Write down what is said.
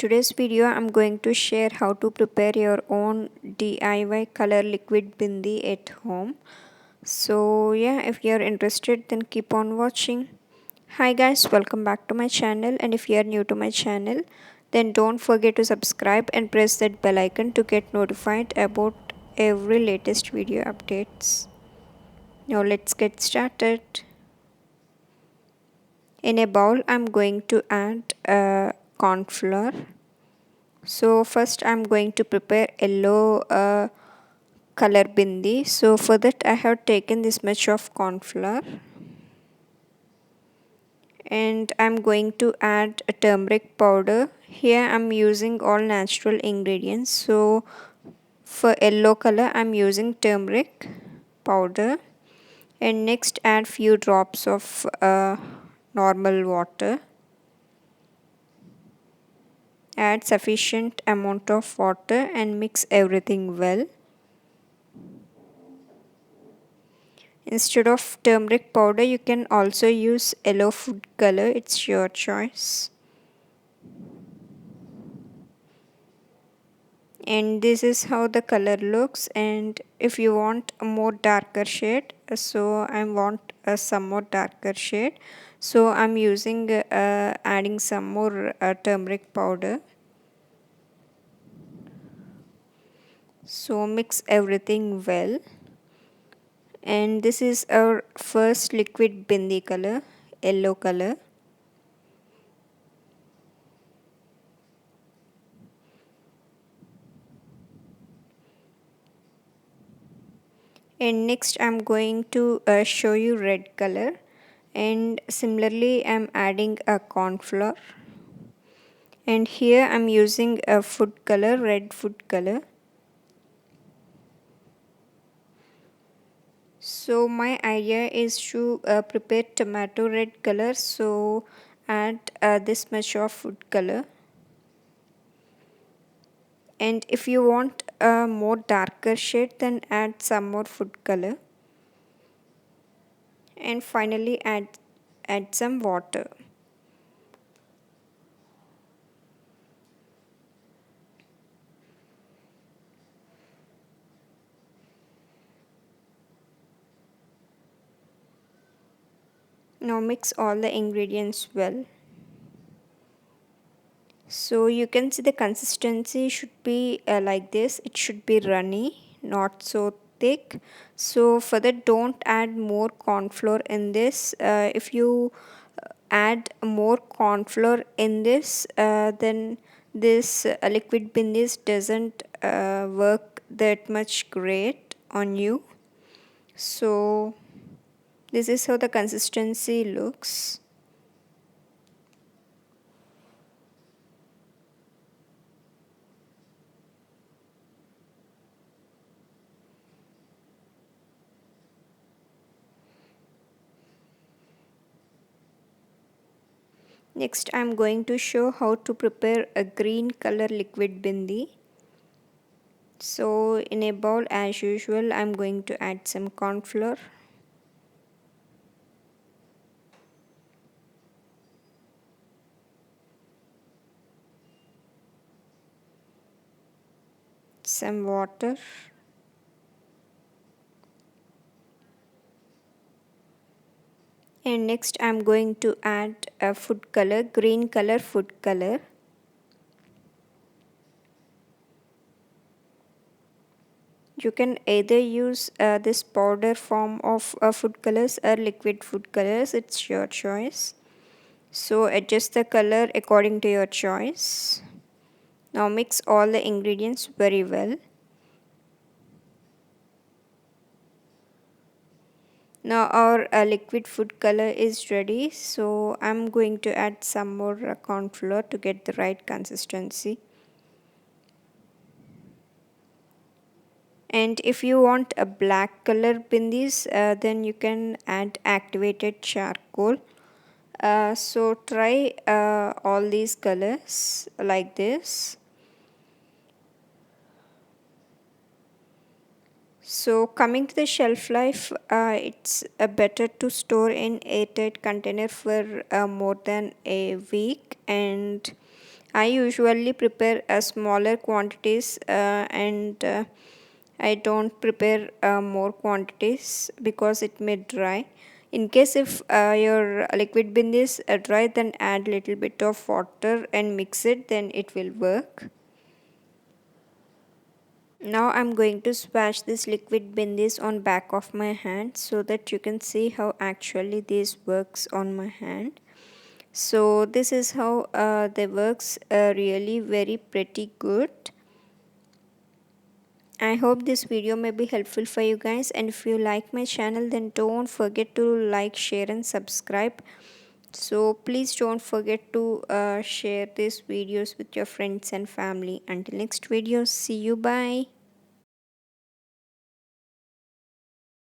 today's video I'm going to share how to prepare your own DIY color liquid bindi at home. So yeah, if you're interested then keep on watching. Hi guys, welcome back to my channel, and if you are new to my channel then don't forget to subscribe and press that bell icon to get notified about every latest video updates. Now let's get started. In a bowl I'm going to add corn flour. So first I'm going to prepare yellow color bindi. So for that I have taken this much of corn flour, and I'm going to add a turmeric powder. Here I'm using all natural ingredients. So for yellow color I'm using turmeric powder, and next add few drops of normal water. Add sufficient amount of water and mix everything well. Instead of turmeric powder you can also use yellow food color, it's your choice. And this is how the color looks, and if you want a more darker shade, so I want some more darker shade, so I'm using adding some more turmeric powder. So mix everything well, and this is our first liquid bindi color, yellow color. And next I'm going to show you red color, and similarly I'm adding a corn flour, and here I'm using a food color, red food color. So my idea is to prepare tomato red color, so add this much of food color. And if you want a more darker shade then add some more food color, and finally add some water. Now mix all the ingredients well. So you can see the consistency should be like this. It should be runny, not so thick. So for that don't add more corn flour in this. If you add more corn flour in this, then this liquid bindis doesn't work that much great on you. So this is how the consistency looks. Next I'm going to show how to prepare a green color liquid bindi. So in a bowl as usual I'm going to add some corn flour, some water, and next I'm going to add a food color, green color food color. You can either use this powder form of food colors or liquid food colors, it's your choice. So adjust the color according to your choice. Now mix all the ingredients very well. Now our liquid food color is ready, so I'm going to add some more corn flour to get the right consistency. And if you want a black color bindis, then you can add activated charcoal. So try all these colors like this. So coming to the shelf life, it's better to store in airtight container for more than a week, and I usually prepare smaller quantities and I don't prepare more quantities because it may dry. In case if your liquid bindi is dry, then add little bit of water and mix it, then it will work. Now I'm going to splash this liquid bindis on back of my hand so that you can see how actually this works on my hand. So this is how they works, really very pretty good. I hope this video may be helpful for you guys, and if you like my channel then don't forget to like, share and subscribe. So please don't forget to share these videos with your friends and family. Until next video, see you, bye.